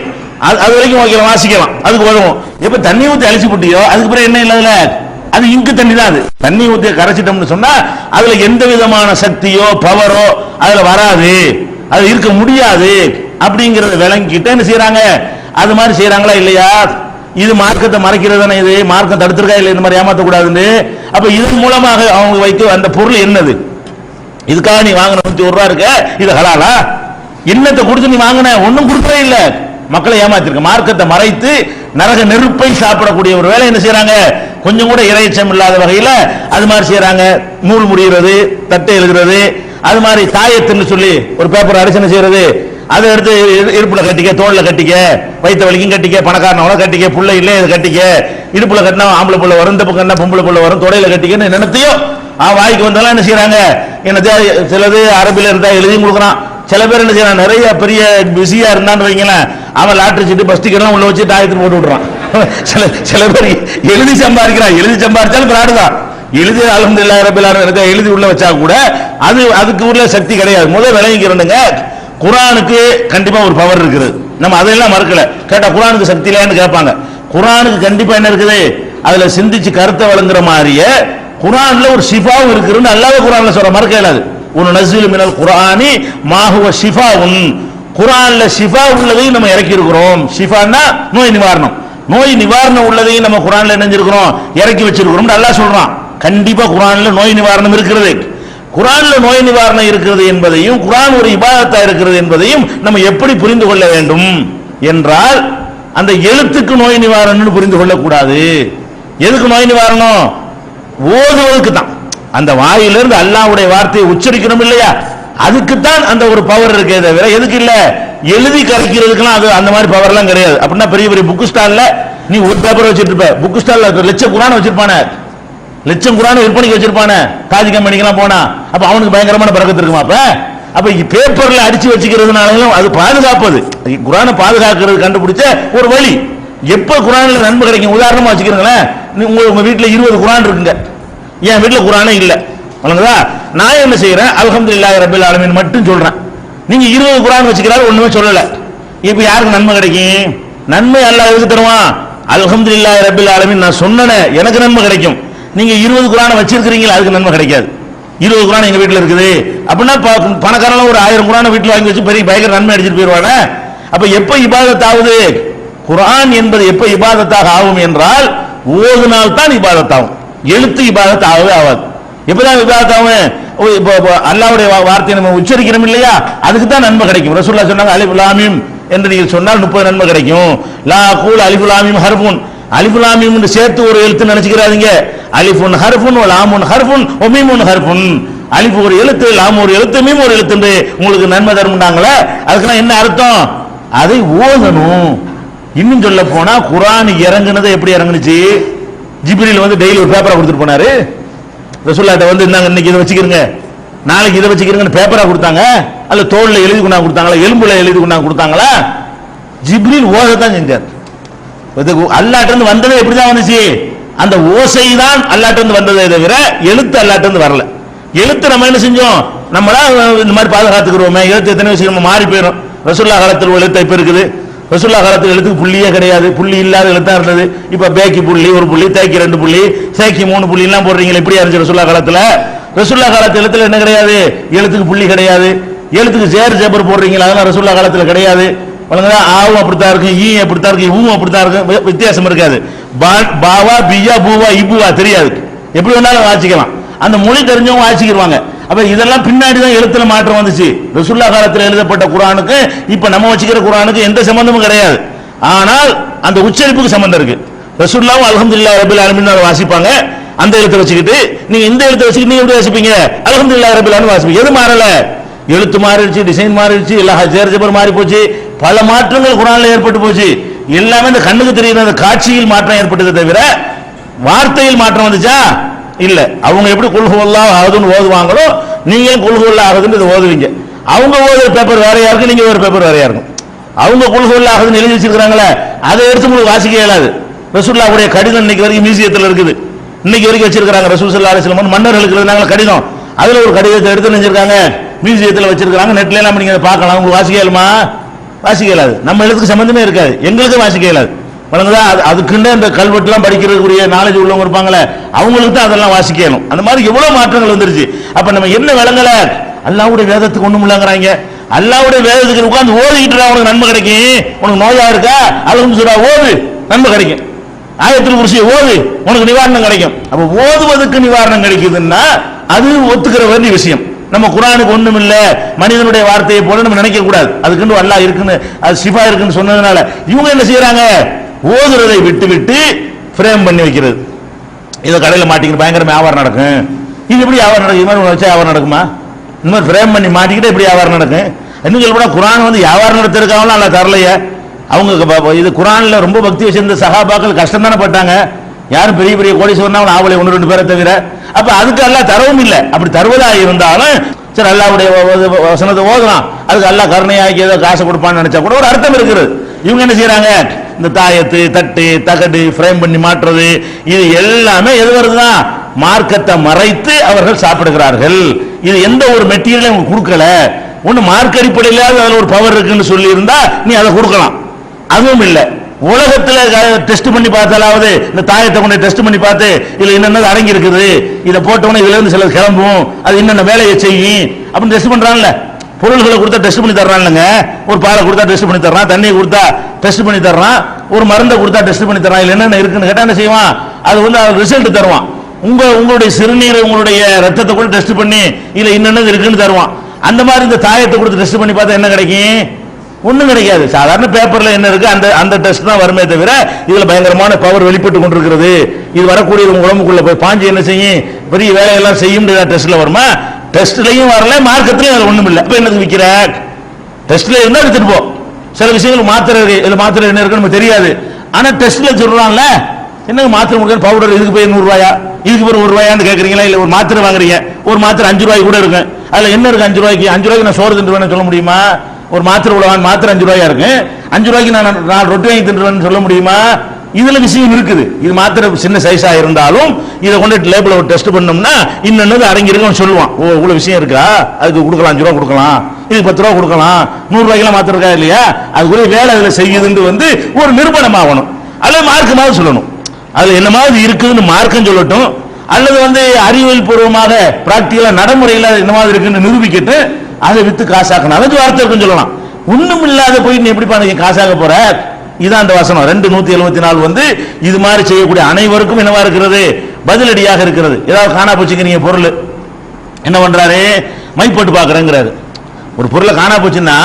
Speaker 1: அது வரைக்கும் வைக்கலாம், வாசிக்கலாம், அதுக்கு உதவும். எப்ப தண்ணி ஊற்றி அழிச்சு போட்டியோ அதுக்கு பிறகு என்ன இல்லதுல? அது இங்கு தண்ணி தான். அது தண்ணி ஊற்றி கரைச்சிட்டோம்னு சொன்னா அதுல எந்த விதமான சக்தியோ பவரோ அதுல வராது, அது இருக்க முடியாது அப்படிங்கறத விளங்கிட்டு என்ன செய்யறாங்க? அது மாதிரி செய்யறாங்களா இல்லையா? இது மார்க்கத்தை மறைக்கிறது தானே. இது மார்க்கம் தடுத்திருக்கா இல்லை இந்த மாதிரி ஏமாற்றக்கூடாதுன்னு? அப்ப இதன் மூலமாக அவங்க வைத்து அந்த பொருள் என்னது? இதுக்காக நீ வாங்கின 101 ரூபாய் இருக்க, இது ஹலாலா? என்னத்தை கொடுத்து நீ வாங்கின? ஒன்னும் கொடுக்கவே இல்லை, மக்களை ஏமாத்திருக்க. மார்க்கத்தை மறைத்து நரக நெருப்பை சாப்பிடக்கூடிய ஒரு வேலை என்ன செய்யறாங்க? கொஞ்சம் கூட இறைச்சம் இல்லாத வகையில அது மாதிரி செய்யறாங்க. நூல் முடிகிறது, தட்டை எழுதுறது, அது மாதிரி தாயத்துன்னு சொல்லி ஒரு பேப்பர் அடிச்சு செய்யறது, அதை எடுத்து இடுப்புல கட்டிக்க, தோல்ல கட்டிக்க, வைத்த வலிக்கும் கட்டிக்க, பணக்காரனோட கட்டிக்க, புள்ள இல்லை இது கட்டிக்க, இடுப்புல கட்டினா ஆம்பளை புள்ள வரும், இந்த பக்கம் பொம்பளை புள்ள வரும், தொடையில கட்டிக்கன்னு நினைத்தையோ வாய்க்கு வந்தாலும் என்ன செய்யறாங்க? என்னது சிலது அரபில இருந்தா எழுதியும் கொடுக்குறான். சில பேர் என்ன செய்யறான்? நிறைய பெரிய பிஸியா இருந்தான்னு வைங்களேன், அவன் லாட்டரி சீட்டு பஸ் டிக்கெட் உள்ள வச்சு தாயத்துக்கு போட்டு விடுறான். சில பேர் எழுதி சம்பாதிக்கிறான். எழுதி சம்பாதிச்சாலும் பிராடுதான். எழுதி அல்ஹம்துலில்லாஹ் ரப்பில் ஆலமீன் எழுதி உள்ள வச்சா கூட அதுக்கு உள்ள சக்தி கிடையாது. முதல் விளங்கிக்கிறோங்க, குர்ஆனுக்கு கண்டிப்பா ஒரு பவர் இருக்குது. நம்ம அதெல்லாம் மறுக்கல. கேட்டா குர்ஆனுக்கு சக்தி இல்லையான்னு கேட்பாங்க. குர்ஆனுக்கு கண்டிப்பா என்ன இருக்குது? அதுல சிந்திச்சு கருத்தை வழங்குற மாதிரியே குர்ஆன்ல ஒரு ஷிஃபாவும் இருக்குன்னு அல்லாஹ் குர்ஆன்ல சொல்ற, மறுக்க இயலாது. ஒரு நஸ்ஸிலு மினல் குர்ஆனி மா ஹுவ ஷிஃபாஉன், குர்ஆன்ல ஷிஃபா உள்ளதை நம்ம இறக்கி இருக்கிறோம். ஷிஃபான்னா நோய் நிவாரணம், நோய் நிவாரணம் உள்ளதையும் நம்ம குர்ஆன்ல நினைஞ்சிருக்கிறோம், இறக்கி வச்சிருக்கிறோம். அல்லாஹ் சொல்றான். கண்டிப்பா குர்ஆன்ல நோய் நிவாரணம் இருக்கிறது. குர்ஆன்ல நோய் நிவாரணம் இருக்கிறது என்பதையும், குர்ஆன் ஒரு இபாதத்தா இருக்கிறது என்பதையும் நம்ம எப்படி புரிந்து கொள்ள வேண்டும் என்றால், அந்த எழுத்துக்கு நோய் நிவாரணம் புரிந்து கொள்ளக்கூடாது. எதுக்கு நோய் நிவாரணம்? ஓதுவதற்கு தான். அந்த வாயிலிருந்து அல்லாஹ்வுடைய வார்த்தையை உச்சரிக்கணும் இல்லையா, அதுக்குத்தான் அந்த ஒரு பவர் இருக்கே தவிர எதுக்கு இல்ல. எழுதி கரைக்கிறதுக்குலாம் அது அந்த மாதிரி பவர் எல்லாம் கிடையாது. அப்படின்னா பெரிய பெரிய புக் ஸ்டால்ல நீ ஒரு பேப்பர் வச்சிட்டு இருப்ப, புக் ஸ்டால்ல லட்சம் குர்ஆன் வச்சிருப்பானே, லட்சம் குர்ஆன் விற்பனைக்கு வச்சிருப்பானே, காஜி கம்பெனிக்கெல்லாம் போனா அப்ப அவனுக்கு பயங்கரமான பரக்கத்து இருக்குமா? அப்ப பேப்பர்ல அடிச்சு வச்சுக்கிறதுனாலும் அது பாதுகாப்பது, குர்ஆனை பாதுகாக்கிறது கண்டுபிடிச்ச ஒரு வழி. எப்ப குர்ஆன்ல நன்மை கிடைக்கும்? உதாரணமா வச்சுக்கிறீங்களேன், உங்க வீட்டுல 20 குர்ஆன் இருக்குங்க, என் வீட்டுல குர்ஆனே இல்ல, வழங்குதா? நான் என்ன செய்யறேன்? அல்ஹம்துலில்லாஹி ரப்பில் ஆலமீன் மட்டும் சொல்றேன். நீங்க 20 குர்ஆன் வச்சுக்கிறாரு, ஒண்ணுமே சொல்லல. இப்ப யாருக்கு நன்மை கிடைக்கும்? நன்மை அல்லாஹ் எதுக்கு தருவான்? அல்ஹம்துலில்லாஹி ரப்பில் ஆலமீன் நான் சொன்னனே எனக்கு நன்மை கிடைக்கும். நீங்க 20 குர்ஆனை வச்சிருக்கீங்களா, அதுக்கு நன்மை கிடைக்காது. 20 குர்ஆன் எங்க வீட்டுல இருக்குது அப்படின்னா பணக்காரன் ஒரு 1000 குர்ஆனை வீட்டுல வாங்கி வச்சு பெரிய பயங்கர நன்மை அடிச்சிட்டு போயிடுவாங்க. அப்ப எப்ப இபாதத் ஆகுது? குர்ஆன் என்பது எப்ப இபாதத்தாக ஆகும் என்றால் ஓதுனால் தான் இபாதத் ஆகும். எழுத்து இபாதத் ஆகவே ஆகாது. எப்பதான் இபாதத் ஆகும்? அல்லாஹ்வுடைய வார்த்தையை நம்ம உச்சரிக்கிறோம் இல்லையா, அதுக்கு தான் நன்மை கிடைக்கும். ரசூலுல்லாஹ் சொன்னாங்க, அலிஃப் லாம் மீம் என்று நீங்கள் சொன்னால் 30 நன்மை கிடைக்கும். லா கூல் அலிஃப் லாம் மீம் ஹர்ஃபுன், அலிஃப் லாம் மீம் சேர்த்து ஒரு எழுத்து நினைச்சுக்கிறாதீங்க. அலிஃபுன் ஹர்ஃபுன் வ லாமுன் ஹர்ஃபுன் வ மீமுன் ஹர்ஃபுன். அலிஃப் ஒரு எழுத்து, லாம் ஒரு எழுத்து, மீம் ஒரு எழுத்து என்று உங்களுக்கு நன்மை தரும்னாங்களே, அதுக்கு என்ன அர்த்தம்? அதை ஓதணும். இன்னும் சொல்ல போனா குர்ஆன் இறங்குனது எப்படி இறங்குனுச்சு? ஜிப்ரீல் வந்து டெய்லி ஒரு பேப்பரா கொடுத்துட்டு போனாரு. ரசூலுல்லாஹ்ட்ட வந்து இந்தாங்க இன்னைக்கு இதை வச்சுக்கிறீங்க, நாளைக்கு இதை வச்சுக்கிறீங்கன்னு பேப்பரா கொடுத்தாங்க. அல்ல தோல்ல எழுதி கொண்டாந்து கொடுத்தாங்களா, எலும்புல எழுதி கொண்டாந்து கொடுத்தாங்களா? ஜிப்ரீல் ஓதத்தான் செஞ்சார். அல்லாஹ்ட்ட இருந்து வந்தது எப்படிதான் வந்துச்சு? அந்த ஓசை தான் அல்லாஹ்ட்ட இருந்து வந்ததே தவிர எழுத்து அல்லாஹ்ட்ட இருந்து வரல. எழுத்து நம்ம என்ன செஞ்சோம்? நம்மளா இந்த மாதிரி பாதுகாத்துக்கிறோமே, எழுத்து எத்தனை விஷயம் நம்ம மாறி போயிடும். ரசூலுல்லாஹ் காலத்தில் எழுத்து இப்ப இருக்குது, ரசூலுல்லாஹ் காலத்தில் எழுத்துக்கு புள்ளியே கிடையாது, புள்ளி இல்லாத எழுத்தா இருந்தது. இப்ப பேக்கி புள்ளி ஒரு புள்ளி, தேக்கி 2 புள்ளி, சேக்கி 3 புள்ளி எல்லாம் போடுறீங்களா? இப்படியா இருந்துச்சு ரசூலுல்லாஹ் காலத்துல? ரசூலுல்லாஹ் காலத்து எழுத்துல என்ன கிடையாது? எழுத்துக்கு புள்ளி கிடையாது. எழுத்துக்கு சேர் ஜபர் போடுறீங்களா? அதெல்லாம் ரசூலுல்லாஹ் காலத்துல கிடையாது. ஆவும் அப்படித்தான் இருக்கு, ஈ அப்படித்தான் இருக்கு, இவும் அப்படித்தான் இருக்கு, வித்தியாசம் இருக்காது. பாவா பியா பூவா இபுவா தெரியாது, எப்படி வேணாலும் வாசிக்கலாம். அந்த மொழி தெரிஞ்சவங்க வாசிக்கிடுவாங்க. அப்ப இதெல்லாம் பின்னாடி தான் எழுத்துல மாற்றம் வந்துச்சு. ரசூலுல்லாஹ் காலத்தில் எழுதப்பட்ட குர்ஆனுக்கு இப்ப நம்ம வச்சுக்கிற குர்ஆனுக்கு எந்த சம்பந்தமும் கிடையாது. ஆனால் அந்த உச்சரிப்புக்கு சம்பந்தம் இருக்கு. ரசூலுல்லாஹ் அல்ஹம்துலில்லாஹி ரப்பில் ஆலமீன் வாசிப்பாங்க, அந்த எழுத்தை வச்சுக்கிட்டு நீங்க இந்த எழுத்தை வச்சுக்கிட்டு நீங்க எப்படி வாசிப்பீங்க? அல்ஹம்துலில்லாஹி ரப்பில் ஆலமீன் வாசிப்பீங்க. எது மாறல? எழுத்து மாறிடுச்சு, டிசைன் மாறிடுச்சு, எல்லா சேர் ஜபர் மாறி போச்சு, பல மாற்றங்கள் குர்ஆன்ல ஏற்பட்டு போச்சு. எல்லாமே இந்த கண்ணுக்கு தெரியுற அந்த காட்சியில் மாற்றம் ஏற்பட்டது தவிர வார்த்தையில் மாற்றம் வந்துச்சா? இல்ல. அவங்க எப்படி குல் ஹுவல்லாஹு அஹதுன்னு ஓதுவாங்களோ நீங்களும் குல் ஹுவல்லாஹு அஹதுன்னு இதை ஓதுவீங்க. அவங்க ஓதுற பேப்பர் வேறையா இருக்கு, நீங்க ஒரு பேப்பர் வேறையா இருக்கும். அவங்க குல் ஹுவல்லாஹு அஹதுன்னு எழுதி வச்சிருக்காங்களே, அதை எடுத்து உங்களுக்கு வாசிக்க இயலாது. ரசூலுல்லாஹ்வுடைய கடிதம் இன்னைக்கு வரைக்கும் மியூசியத்தில் இருக்குது, இன்னைக்கு வரைக்கும் வச்சிருக்காங்க. ரசூல் ஸல்லல்லாஹு அலைஹி வஸல்லம் மன்னர்களுக்கு எழுதினாங்க கடிதம், அதுல ஒரு கடிதத்தை எடுத்து நினைச்சிருக்காங்க, மியூசியத்தில் வச்சிருக்காங்க. நெட்ல எல்லாம் நீங்க பார்க்கலாம். உங்களுக்கு வாசிக்க இயலுமா? வாசிக்க இயலாது. நம்ம எழுத்துக்கு சம்பந்தமே இருக்காது, எங்களுக்கு வாசிக்க இயலாது. அதுக்குன்னு இந்த கல்வெட்டுலாம் படிக்கிறதுக்குரிய நாலேஜ் உள்ளவங்க இருப்பாங்களே, அவங்களுக்கு தான் அதெல்லாம் வாசிக்கணும். அந்த மாதிரி எவ்வளவு மாற்றங்கள் வந்துருச்சு. அப்ப நம்ம என்ன விளங்கல? அல்லாஹ்வுடைய வேதத்துக்கு ஒண்ணும் இல்லங்கறாங்க. அல்லாஹ்வுடைய வேதத்துக்கு உட்கார்ந்து ஓதிக்கிட்டு உனக்கு நன்மை கிடைக்கும். உனக்கு நோயா இருக்கா, அல்ஹம்துலில்லாஹ் ஓது, நன்மை கிடைக்கும். ஆயத்துல் குர்சி ஓது, உனக்கு நிவாரணம் கிடைக்கும். அப்ப ஓதுவதற்கு நிவாரணம் கிடைக்குதுன்னா அது ஒத்துக்கிற வேண்டிய விஷயம். நம்ம குர்ஆனுக்கு ஒண்ணும் இல்ல, மனிதனுடைய வார்த்தையை போல நம்ம நினைக்க கூடாது. அதுக்குன்னு அல்லாஹ் இருக்குன்னு, அது சிஃபா இருக்குன்னு சொன்னதுனால இவங்க என்ன செய்யறாங்க? ஓதுறதை விட்டு விட்டு ஃப்ரேம் பண்ணி வைக்கிறது. இதை கடையில் மாட்டிக்கிட்டு பயங்கர வியாபாரம் நடக்கும். இது எப்படி வியாபாரம் நடக்கும்? இது மாதிரி வச்சா வியாபாரம் நடக்குமா? இந்த மாதிரி ஃப்ரேம் பண்ணி மாட்டிக்கிட்டு எப்படி வியாபாரம் நடக்கும்? இன்னும் சொல்லப்போனா குர்ஆன் வந்து வியாபாரம் நடத்திருக்காங்களா? அல்ல தரலையே. அவங்க இது குர்ஆன்ல ரொம்ப பக்தி வச்சிருந்த சஹாபாக்கள் கஷ்டம் தானே பட்டாங்க. யாரும் பெரிய பெரிய கோடீஸ்வரனா ஆவலை 1-2 பேரை தவிர. அப்ப அதுக்கு அல்லாஹ் தரவும் இல்லை. அப்படி தருவதா இருந்தாலும் சரி, அல்லாஹ்வுடைய வசனத்தை ஓதலாம், அதுக்கு அல்லாஹ் கருணையாக்கி ஏதோ காசு கொடுப்பான்னு நினைச்சா கூட ஒரு அர்த்தம் இருக்குது. இவங்க என்ன செய்யறாங்க? இந்த தாயத்து, தட்டு, தகடு ஃப்ரேம் பண்ணி மாற்றுறது, இது எல்லாமே எது வருதுதான்? மார்க்கத்தை மறைத்து அவர்கள் சாப்பிடுகிறார்கள். இது எந்த ஒரு மெட்டீரியலும் அவங்க கொடுக்கல. ஒண்ணு மார்க்க அடிப்படையில அதுல ஒரு பவர் இருக்குன்னு சொல்லி இருந்தா நீ அதை கொடுக்கலாம், அதுவும் இல்லை. உலகத்துல டெஸ்ட் பண்ணி பார்த்தாலாவது இந்த தாயத்தை கொண்டு டெஸ்ட் பண்ணி பார்த்து இதுல என்னென்ன அடங்கி இருக்குது, இதை போட்டவொன்னே இதுல இருந்து சில கிளம்பும், அது என்னென்ன வேலையை செய்யும் அப்படின்னு டெஸ்ட் பண்றான்ல. பொருள்களை கொடுத்தா டெஸ்ட் பண்ணி தர்றான்லங்க. ஒரு பாலை கொடுத்தா டெஸ்ட் பண்ணி தர்றான், தண்ணியை கொடுத்தா டெஸ்ட் பண்ணி தர்றான், ஒரு மருந்தை கொடுத்தா டெஸ்ட் பண்ணி தர்றான், இல்ல என்னென்ன இருக்குன்னு கேட்டா என்ன செய்வான், அது வந்து ரிசல்ட் தருவான். உங்களுடைய சிறுநீரை உங்களுடைய ரத்தத்தை கூட டெஸ்ட் பண்ணி இல்ல என்னென்ன இருக்குன்னு தருவான். அந்த மாதிரி இந்த தாயத்தை கொடுத்து டெஸ்ட் பண்ணி பார்த்தா என்ன கிடைக்கும்? ஒண்ணும் கிடைக்காது. சாதாரண பேப்பர்ல என்ன இருக்கு அந்த அந்த டெஸ்ட் தான் வருமே தவிர இதுல பயங்கரமான பவர் வெளிப்பட்டு கொண்டிருக்கிறது, இது வரக்கூடிய உங்க உடம்புக்குள்ள போய் பாஞ்சு என்ன செய்யும், பெரிய வேலையெல்லாம் செய்யும் டெஸ்ட்ல வருமா? டெஸ்ட்லயும் வரல, மார்க்கத்திலயும் அதுல ஒண்ணும் இல்லை. இப்ப என்னது விற்கிற டெஸ்ட்ல இருந்தா எடுத்துட்டு போ. சில விஷயங்கள் மாத்திரை இருக்கு, இதுல மாத்திரை என்ன இருக்குன்னு நமக்கு தெரியாது. ஆனா டெஸ்ட்ல சொல்றான்ல, என்ன மாத்திரை முடியாது பவுடர் இதுக்கு போய் 100 ரூபாயா, இதுக்கு போய் 1 ரூபாயான்னு கேட்கறீங்களா? இல்ல ஒரு மாத்திரை வாங்குறீங்க, ஒரு மாத்திரை 5 ரூபாய்க்கு கூட இருக்கு. அதுல என்ன இருக்கு 5 ரூபாய்க்கு? 5 ரூபாய்க்கு நான் சோறு தின்றுவேன்னு சொல்ல முடியுமா? ஒரு மாத்திரை உள்ள மாத்திரை 5 ரூபாயா இருக்கு, 5 ரூபாய்க்கு நான் ரொட்டி வாங்கி தின்றுவேன்னு சொல்ல முடியுமா? இதுல விஷயம் இருக்குது. இது மாத்திரை சின்ன சைஸா இருந்தாலும் இதை கொண்டு லேபிள டெஸ்ட் பண்ணோம்னா இன்னொன்னு அடங்கி இருக்குன்னு சொல்லுவான். ஓ இவ்வளவு விஷயம் இருக்கா, அதுக்கு கொடுக்கலாம் 5 ரூபா கொடுக்கலாம், இதுக்கு 10 ரூபா கொடுக்கலாம், 100 ரூபாய்க்கு மாத்திரை இருக்கா இல்லையா, அதுக்குரிய வேலை அதுல செய்யுதுன்னு வந்து ஒரு நிரூபணம் ஆகணும். அல்லது மார்க்கமாக சொல்லணும், அதுல என்ன மாதிரி இருக்குதுன்னு மார்க்கம் சொல்லட்டும், அல்லது வந்து அறிவியல் பூர்வமாக பிராக்டிகலா நடைமுறையில் என்ன மாதிரி இருக்குன்னு நிரூபிக்கிட்டு அதை வித்து காசாக்கணும். அது வார்த்தை இருக்குன்னு சொல்லலாம். ஒண்ணும் இல்லாத போய் நீ எப்படி பண்ண காசாக போற? இதான் அந்த வசனம் 2:174 வந்து இது மாதிரி செய்யக்கூடிய அனைவருக்கும் என்னவா இருக்கிறது, பதிலடியாக இருக்கிறது. ஏதாவது காணா போச்சுங்கிறீங்க பொருள், என்ன பண்றாரு, மை போட்டு பாக்குறேங்கிறாரு. ஒரு பொருளை காணா போச்சுன்னா,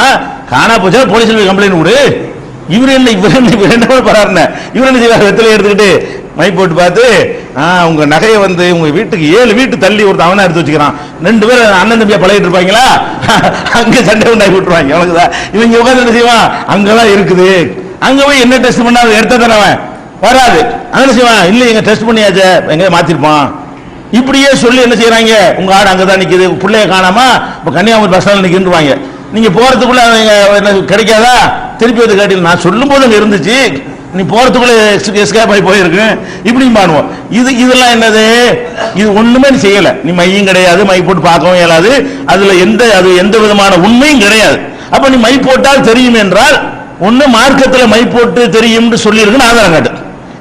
Speaker 1: காணா போச்சா போலீஸ்ல கம்ப்ளைண்ட் கொடு. இவர் என்ன பண்றாருன்னு இவர் என்ன செய்வார், வெத்தலை எடுத்துக்கிட்டு மை போட்டு பார்த்து, உங்க நகையை வந்து உங்க வீட்டுக்கு 7 வீட்டு தள்ளி ஒரு அவனா எடுத்து வச்சுக்கிறான், 2 பேரும் அண்ணன் தம்பியா பழகிட்டு இருப்பாங்களா, அங்க சண்டை உண்டாக்கி விட்டுருவாங்க. அவனுக்குதான் இவங்க உட்காந்து என்ன செய்வான், அங்கதான் இருக்குது, அங்க போய் என்ன டெஸ்ட் பண்ணா எடுத்த தானே வராது, அங்க செய்வான், இல்ல எங்க டெஸ்ட் பண்ணியாச்சே எங்க மாத்திருப்பான். இப்படியே சொல்லி என்ன செய்யறாங்க, உங்க ஆடு அங்கதான் நிக்குது, பிள்ளைய காணாம இப்ப கன்னியாகுமரி பஸ் ஸ்டாண்ட்ல நிக்கின்றுவாங்க. நீங்க போறதுக்குள்ள கிடைக்காதா, திருப்பி வந்து கேட்டீங்க, நான் சொல்லும் போது அங்க இருந்துச்சு, நீ போறதுக்குள்ள எஸ்கேப் ஆகி போயிருக்கு, இப்படியும் பண்ணுவோம். இதெல்லாம் என்னது, இது ஒண்ணுமே நீ செய்யல, நீ மையும் கிடையாது, மை போட்டு பார்க்கவும் இயலாது, அதுல எந்த விதமான உண்மையும் கிடையாது. அப்ப நீ மை போட்டால் தெரியும் என்றால் ஒண்ணு மார்க்கத்துல மை போட்டு தெரியும் சொல்லி இருக்குன்னு ஆதாரம் காட்டு.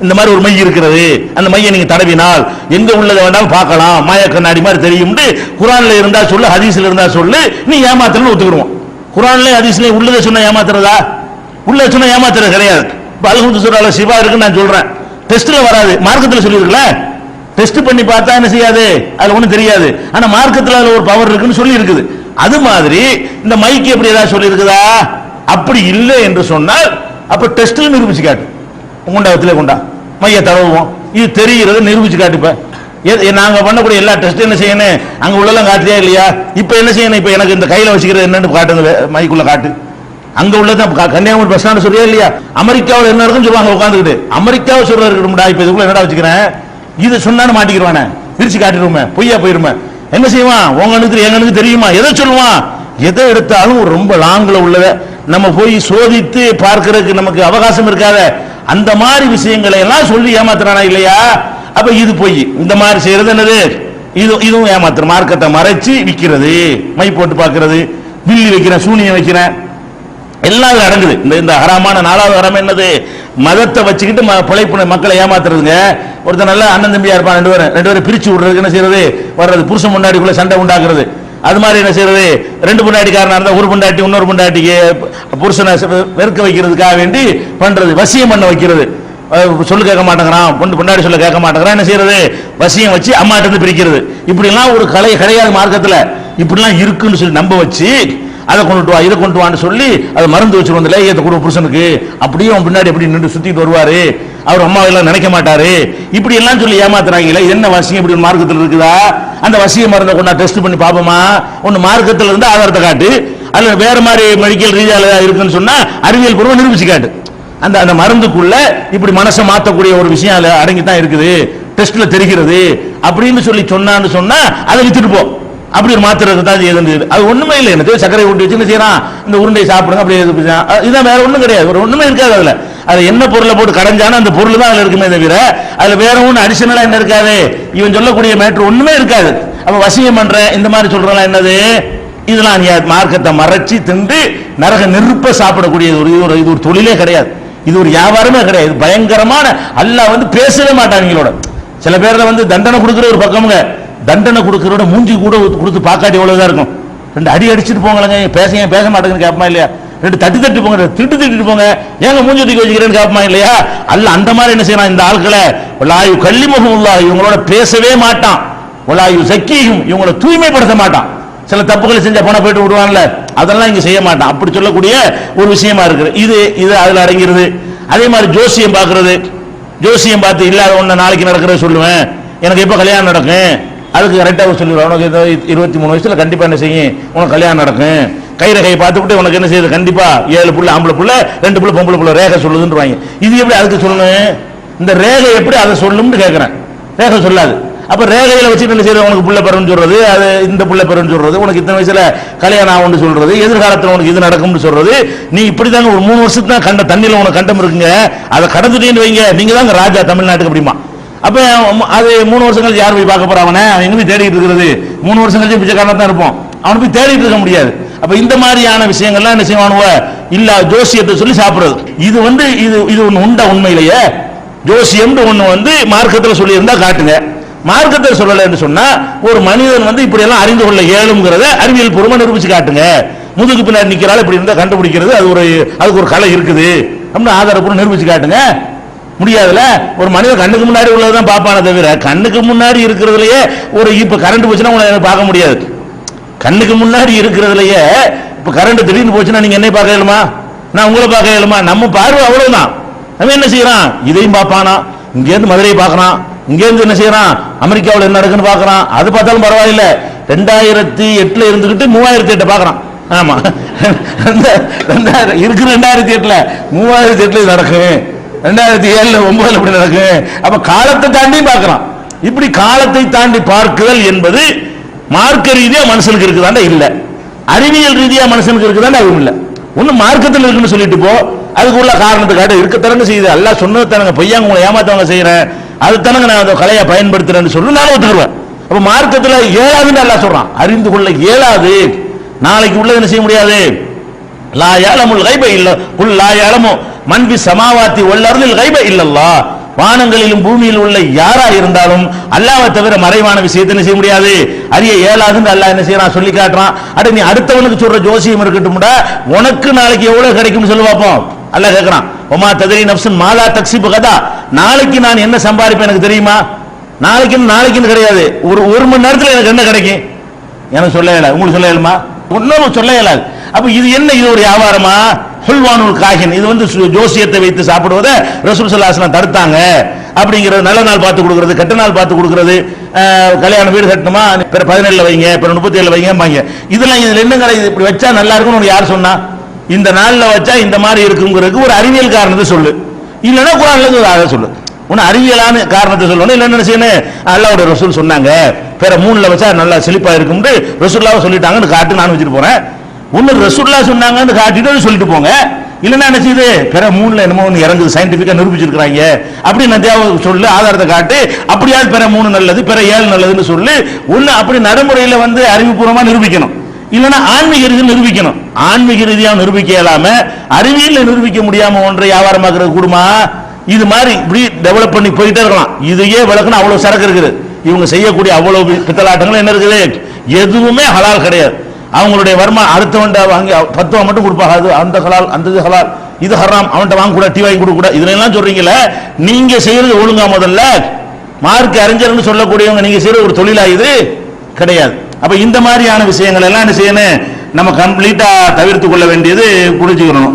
Speaker 1: இந்த மாதிரி ஒரு மை இருக்கிறது, அந்த மையை நீங்க தடவினால் எங்க உள்ளதை வேண்டாலும் பார்க்கலாம், மாய கண்ணாடி மாதிரி தெரியும். குரான்ல இருந்தா சொல்லு, ஹதீஸ்ல இருந்தா சொல்லு, நீ ஏமாத்துறன்னு ஒத்துக்கிடுவோம். குரான்ல ஹதீஸ்ல உள்ளதை சொன்ன ஏமாத்துறதா, உள்ள சொன்ன ஏமாத்துறது கிடையாது. அல்ஹம்து சூரால சிவா இருக்குன்னு நான் சொல்றேன், டெஸ்ட்ல வராது, மார்க்கத்துல சொல்லிருக்கல, டெஸ்ட் பண்ணி பார்த்தா என்ன செய்யாது, அது ஒண்ணும் தெரியாது. ஆனா மார்க்கத்துல அதுல ஒரு பவர் இருக்குன்னு சொல்லி இருக்குது. அது மாதிரி இந்த மைக்கு எப்படி ஏதாவது சொல்லி இருக்குதா? அப்படி இல்லை என்று சொன்னால் அப்ப டெஸ்ட்ல நிரூபிச்சு காட்டு, உண்டாவத்திலே கொண்டா மைய தடவுவோம், இது தெரிகிறது நிரூபிச்சு காட்டுப்ப. நாங்க பண்ணக்கூடிய எல்லா டெஸ்ட் என்ன செய்யணும், அங்க உள்ளெல்லாம் காட்டியா இல்லையா? இப்ப என்ன செய்யணும், இப்ப எனக்கு இந்த கையில வச்சுக்கிறது என்னன்னு காட்டுங்க, மைக்குள்ள காட்டு. அங்க உள்ளதான் கன்னியாகுமரி பஸ் ஸ்டாண்ட் சொல்றியா இல்லையா? அமெரிக்காவில் என்ன இருக்குன்னு சொல்லுவாங்க உட்காந்துக்கிட்டு, அமெரிக்காவை சொல்ற இருக்கணும்டா, இப்ப இதுக்குள்ள என்னடா வச்சுக்கிறேன், இது சொன்னான்னு மாட்டிக்கிறவானே, பிரிச்சு காட்டிடுவோமே, பொய்யா போயிருமே. என்ன செய்வான், உங்க அணுக்கு எங்க அணுக்கு தெரியுமா, எதை சொல்லுவான், எதை எடுத்தாலும் ரொம்ப லாங்ல உள்ளத நம்ம போய் சோதித்து பார்க்கறதுக்கு நமக்கு அவகாசம் இருக்காத, அந்த மாதிரி விஷயங்களை எல்லாம் சொல்லி ஏமாத்துறானா இல்லையா? அப்ப இது போய் இந்த மாதிரி செய்யறது என்னது, இதுவும் ஏமாத்துற, மார்க்கத்தை மறைச்சு விற்கிறது, மை போட்டு பார்க்கிறது, பில்லி வைக்கிறேன், சூனியம் வைக்கிறேன், எல்லாம் அடங்குது. இந்த ஹராமான 4வது ஹராம் என்னது, மதத்தை வச்சுக்கிட்டு பிழைப்பு மக்களை ஏமாத்துறதுங்க. ஒருத்தர் நல்ல அண்ணன் தம்பியா இருப்பான், 2 பேரும் பிரிச்சு விடுறதுக்கு என்ன செய்யறது, வர்றது புருஷன் முன்னாடிக்குள்ள சண்டை உண்டாக்குறது. அது மாதிரி என்ன செய்யறது, 2 பொண்டாட்டிக்காரனா இருந்தா ஒரு பொண்டாட்டி இன்னொரு பொண்டாட்டிக்கு புருஷனை வெறுக்க வைக்கிறதுக்காக வேண்டி பண்றது, வசியம் பண்ண வைக்கிறது. சொல்லு கேட்க மாட்டேங்கிறான், பொண்டாட்டி சொல்ல கேட்க மாட்டேங்கிறான், என்ன செய்யறது, வசியம் வச்சு அம்மாட்ட இருந்து பிரிக்கிறது. இப்படி எல்லாம் ஒரு கலை கிடையாது மார்க்கத்துல, இப்படி எல்லாம் இருக்குன்னு சொல்லி நம்ப வச்சு அதை கொண்டு வா, இதை கொண்டு வான்னு சொல்லி அதை மருந்து வச்சிருவோம், அந்த லேயத்தை கூட புருஷனுக்கு, அப்படியே அவன் பின்னாடி எப்படி நின்று சுத்திட்டு வருவாரு, அவர் அம்மா எல்லாம் நினைக்க மாட்டாரு, இப்படி எல்லாம் சொல்லி ஏமாத்துறாங்க. என்ன வசியம் இப்படி மார்க்கத்தில் இருக்குதா? அந்த வசிய மருந்தை கொண்டா டெஸ்ட் பண்ணி பாப்போமா? ஒன்னு மார்க்கத்தில் இருந்து ஆதாரத்தை காட்டு, அல்ல வேற மாதிரி மெடிக்கல் ரீதியால இருக்குன்னு சொன்னா அறிவியல் பூர்வம் நிரூபிச்சு காட்டு. அந்த மருந்துக்குள்ள இப்படி மனசை மாத்தக்கூடிய ஒரு விஷயம் அதுல அடங்கித்தான் இருக்குது, டெஸ்ட்ல தெரிகிறது அப்படின்னு சொல்லி சொன்னான்னு சொன்னா அதை வித்துட்டு போ. அப்படி ஒரு மாத்திரை தான் அது ஒண்ணுமே இல்லை. எனக்கு சர்க்கரை ஊட்டி வச்சு என்ன செய்யறான், இந்த உருண்டை சாப்பிடுங்க, அப்படியே இதான், வேற ஒண்ணும் கிடையாது, ஒரு ஒண்ணுமே இருக்காது. அதுல அது என்ன பொருளை போட்டு கடைஞ்சானோ அந்த பொருள் தான் அதுல இருக்குமே தவிர அதுல வேற ஒண்ணு அடிஷனலா என்ன இருக்காது, இவன் சொல்லக்கூடிய மேட்ரு ஒண்ணுமே இருக்காது. அப்ப வசியம் பண்ற இந்த மாதிரி சொல்றலாம் என்னது, இதெல்லாம் மார்க்கத்தை மறைச்சி திண்டு நரக நெருப்ப சாப்பிடக்கூடிய இது ஒரு தொழிலே கிடையாது, இது ஒரு வியாபாரமே கிடையாது. பயங்கரமான அல்லாஹ் வந்து பேசவே மாட்டாங்களோட. சில பேர்ல வந்து தண்டனை கொடுக்கிற ஒரு பக்கமுங்க, தண்டனை கொடுக்கிறோட மூஞ்சி கூட கொடுத்து பாக்காட்டி எவ்வளவுதான் இருக்கும், 2 அடி அடிச்சுட்டு போங்களேங்க, பேச மாட்டேங்குன்னு கேட்பமா இல்லையா? ரெண்டு தட்டி போங்க, திட்டிட்டு போங்க, ஏங்க மூஞ்சி தூக்கி வச்சுக்கிறேன்னு கேட்பான் இல்லையா? அல்ல அந்த மாதிரி என்ன செய்யறான், இந்த ஆட்களை வலாயு கல்லிமுகமுல்லா, இவங்களோட பேசவே மாட்டான், வலாயு சக்கீஹும், இவங்களை தூய்மைப்படுத்த மாட்டான். சில தப்புகளை செஞ்ச போன போயிட்டு விடுவான்ல, அதெல்லாம் இங்க செய்ய மாட்டான். அப்படி சொல்லக்கூடிய ஒரு விஷயமா இருக்குது. இது அதுல அடங்கிறது. அதே மாதிரி ஜோசியம் பார்க்கறது, ஜோசியம் பார்த்து இல்லாத ஒண்ணு நாளைக்கு நடக்கிறத சொல்லுவேன், எனக்கு எப்ப கல்யாணம் நடக்கும், அதுக்கு கரெக்டாக சொல்லிடுவேன், உனக்கு 23 வயசுல கண்டிப்பா என்ன செய்யும், உனக்கு கல்யாணம் நடக்கும். கைரகையை பார்த்துட்டு உனக்கு என்ன செய்யுது, கண்டிப்பா 7 புள்ள ஆம்பளை புள்ள 2 புள்ள பொம்பளை புள்ள ரேகை சொல்லுதுன்றாங்க. இது எப்படி அதுக்கு சொல்லணும், இந்த ரேகை எப்படி அதை சொல்லும்னு கேட்கிறேன். ரேகை சொல்லாது. அப்ப ரேகையில வச்சுட்டு என்ன செய்யறது, உனக்கு புள்ள பெறுன்னு சொல்றது, அது இந்த புள்ள பெறுன்னு சொல்றது, உனக்கு இத்தனை வயசுல கல்யாணம் ஆகும்னு சொல்றது, எதிர்காலத்தில் உனக்கு இது நடக்கும்னு சொல்றது. நீ இப்படிதாங்க ஒரு 3 வருஷத்துக்கு தான் கண்ட தண்ணியில உனக்கு கண்டம் இருக்குங்க, அதை கடந்துட்டேன்னு வைங்க, நீங்க தாங்க ராஜா தமிழ்நாட்டுக்கு அப்படிமா. அப்ப அது 3 வருஷம் கழிச்சு யார் போய் பார்க்க போறான், அவனை எங்க போய் தேடிட்டு இருக்கிறது, 3 வருஷம் கழிச்சு பிச்சைக்காரனா தான் இருப்போம், அவனை போய் தேடிட்டு இருக்க முடியாது. அப்ப இந்த மாதிரியான விஷயங்கள்லாம் என்ன செய்வானுவ, இல்ல ஜோசியத்தை சொல்லி சாப்பிடுறது. இது ஒண்ணு உண்டா உண்மையிலேயே? ஜோசியம் ஒண்ணு மார்க்கத்துல சொல்லி இருந்தா காட்டுங்க. மார்க்கத்தில் சொல்லல என்று சொன்னா ஒரு மனிதன் இப்படி எல்லாம் அறிந்து கொள்ள இயலும்ங்கிறத அறிவியல் பூர்வமா நிரூபிச்சு காட்டுங்க. முதுகு பின்னாடி நிக்கிறாள் இப்படி இருந்தா கண்டுபிடிக்கிறது, அதுக்கு ஒரு கலை இருக்குது அப்படின்னு ஆதாரப்பூர்வம் நிரூபிச்சு காட்டுங்க. முடியாதுல. ஒரு மனிதன் கண்ணுக்கு முன்னாடி உள்ளதான் பார்ப்பானே தவிர கண்ணுக்கு முன்னாடி இருக்கிறதுலயே இப்ப கரண்ட் போச்சுன்னா உங்களை பார்க்க முடியாது. கண்ணுக்கு முன்னாடி இருக்கிறதுலயே இப்ப கரண்ட் திடீர்னு போச்சுன்னா நீங்க என்ன பார்க்க இயலுமா, நான் உங்களை பார்க்க இயலுமா? நம்ம பார்வை அவ்வளவுதான். நம்ம என்ன செய்யறான், இதையும் பார்ப்பானா, இங்க இருந்து மதுரையை பார்க்கறான், இங்க இருந்து என்ன செய்யறான், அமெரிக்காவில் என்ன நடக்குன்னு பார்க்கறான். அது பார்த்தாலும் பரவாயில்ல, 2008 இருந்துகிட்டு 3008 பார்க்கறான். ஆமா, இருக்கு 2008 3008 நடக்கும், 2007 9 எப்படி நடக்கும். அப்ப காலத்தை தாண்டி பார்க்கறான். இப்படி காலத்தை தாண்டி பார்க்குதல் என்பது மார்க்க ரீதியா மனுஷனுக்கு இருக்குதாண்டா இல்ல, அறிவியல் ரீதியா மனுஷனுக்கு இருக்குதாண்டா அதுவும் இல்ல. ஒண்ணு மார்க்கத்தில் இருக்குன்னு சொல்லிட்டு போ, அதுக்கு உள்ள காரணத்துக்காக இருக்கத்தனங்க செய்யுது. அல்ல சொன்னது தனங்க பொய்யாங்க உங்களை ஏமாத்தவங்க செய்யறேன், அது தனங்க நான் அந்த கலையை பயன்படுத்துறேன்னு சொல்லி நான் ஒத்துக்குவேன். அப்ப மார்க்கத்தில் ஏழாதுன்னு அல்ல சொல்றான், அறிந்து கொள்ள இயலாது, நாளைக்கு உள்ளது என்ன செய்ய முடியாது. லா யஅலமுல் கைப இல்ல குல் லா யஅலமு மன் பிஸ் ஸமாவாத்தி வல் அர்தில் கைப இல்லல்லாஹ், வானங்களிலும் பூமியில் உள்ள யாரா இருந்தாலும் அல்லாஹ்வை தவிர மறைவான விஷயத்தை என்ன செய்ய முடியாது, அறிய இயலாதுன்னு அல்லாஹ் என்ன செய்யறான் சொல்லி காட்டுறான். அட நீ அடுத்தவனுக்கு சொல்ற ஜோசியம் இருக்கட்டும்டா, உனக்கு நாளைக்கு எவ்வளவு கிடைக்கும்னு சொல்லி பார்ப்போம். அல்லாஹ் கேட்கறான், ஒமா தத்ரி நஃப்ஸுன் மாலா தக்ஸிபு கதா, நாளைக்கு நான் என்ன சம்பாதிப்பேன் எனக்கு தெரியுமா? நாளைக்குன்னு கிடையாது, ஒரு மணி நேரத்தில் எனக்கு என்ன கிடைக்கும் எனக்கு சொல்ல இயலாது, உங்களுக்கு சொல்ல இயலுமா? ஒன்னும் சொல்ல இயலாது. அப்ப இது என்ன, இது ஒரு வியாபாரமா? ஹுல்வானுல் காஹின், இது ஜோசியத்தை வைத்து சாப்பிடுவதை ரசூல் ஸல்லல்லாஹு அலைஹி வஸல்லம் தடுத்தாங்க. அப்படிங்கிறது நல்ல நாள் பார்த்து கொடுக்கிறது, கெட்ட நாள் பார்த்து கொடுக்கிறது, கல்யாண வீடு கட்டணுமா 17 வைங்க 37 வைங்க, இதெல்லாம் இதுல என்னங்க, இப்படி வச்சா நல்லா இருக்கும்னு யார் சொன்னா? இந்த நாள்ல வச்சா இந்த மாதிரி இருக்குங்கிறதுக்கு ஒரு அறிவியல் காரணத்தை சொல்லு, இல்லைன்னா குர்ஆன்ல இருந்து அதை சொல்லு. ஒன்னு அறிவியலான காரணத்தை சொல்லணும், இல்லைன்னு என்ன செய்யணும், அல்லாஹ்வுடைய ரசூல் சொன்னாங்க 3ல வச்சா நல்லா செழிப்பா இருக்கும்னு ரசூலுல்லாஹ் சொல்லிட்டாங்கன்னு காட்டு நான் வச்சுட்டு போறேன். ஒன்னு ரசூலுல்லாஹ் சொன்னாங்கன்னு காட்டிட்டு சொல்லிட்டு போங்க, இல்லைன்னா என்ன செய்யுது 3ல என்னமோ ஒன்று இறங்குது, சயின்டிபிக்கா நிரூபிச்சிருக்காங்க அப்படின்னு சொல்லு, ஆதாரத்தை காட்டு. அப்படியாவது 3 நல்லது 7 நல்லதுன்னு சொல்லு. ஒன்னு அப்படி நடைமுறையில அறிவுபூர்வமா நிரூபிக்கணும், இல்லைன்னா ஆன்மீக ரீதியில் நிரூபிக்கணும். ஆன்மீக ரீதியாக நிரூபிக்க இயலாம அறிவியல் நிரூபிக்க முடியாம ஒன்றை வியாபாரமாக்குறது கூடுமா? இது மாதிரி இப்படி டெவலப் பண்ணி போயிட்டே இருக்கலாம். இதையே விளக்குனா அவ்வளவு சரக்கு இருக்குது. இவங்க செய்யக்கூடிய அவ்வளவு பித்தலாட்டங்கள் என்ன இருக்குது, எதுவுமே ஹலால் கிடையாது. அவங்களுடைய வருமானம் அடுத்தவன்ட்ட வாங்கி 10 மட்டும் கொடுப்பாங்க, அது அந்த ஹலால், அந்த இது ஹலால், இது ஹராம், அவன்கிட்ட வாங்க கூட, டீ வாங்கி கொடுக்க கூட, இதுல எல்லாம் சொல்றீங்களே, நீங்க செய்யறது ஒழுங்கா? முதல்ல மார்க் அறிஞர்னு சொல்லக்கூடியவங்க நீங்க செய்யற ஒரு தொழிலா இது கிடையாது. அப்ப இந்த மாதிரியான விஷயங்கள் எல்லாம் என்ன செய்யணும், நம்ம கம்ப்ளீட்டா தவிர்த்து கொள்ள வேண்டியது புரிஞ்சுக்கணும்.